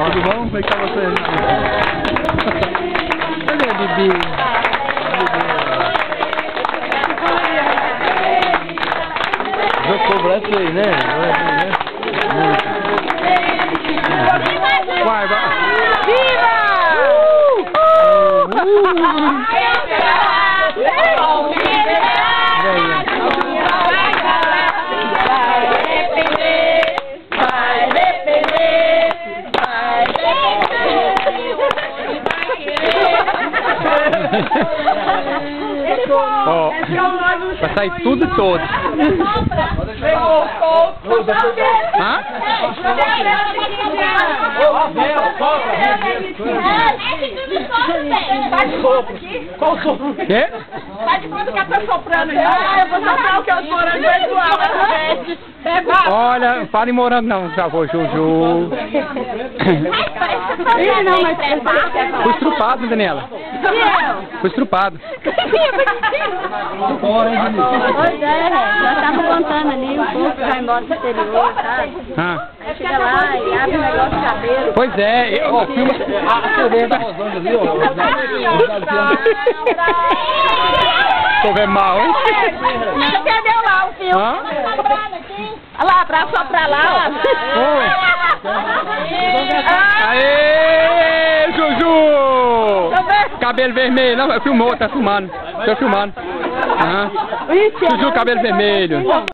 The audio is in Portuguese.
Tudo bom? Como é que tá você? Cadê a Bibi? Jogou o braço aí, né? Vai, vai! Viva! Ó, vai sair tudo todo. Hã? Qual sopro? Quê? Faz de conta que eu tô soprando. Eu vou soprar o que eu tô morando igual. Olha, fala em morango não, travou Juju. Não, mas Foi estrupado, Daniela. Foi estrupado. Pois é, nós estávamos contando ali um pouco que vai embora do exterior, sabe? Ah. Aí chega lá e abre o negócio de cabelo. Pois é, ó, filma a cerveja da Rosângela ali, ó. Tô vendo mal, hein? Você perdeu lá o filme. Hã? Olha lá, pra soprar lá, ó. Aê, Juju! Cabelo vermelho, não, filmou, tá filmando. Tô filmando. Juju, cabelo vermelho.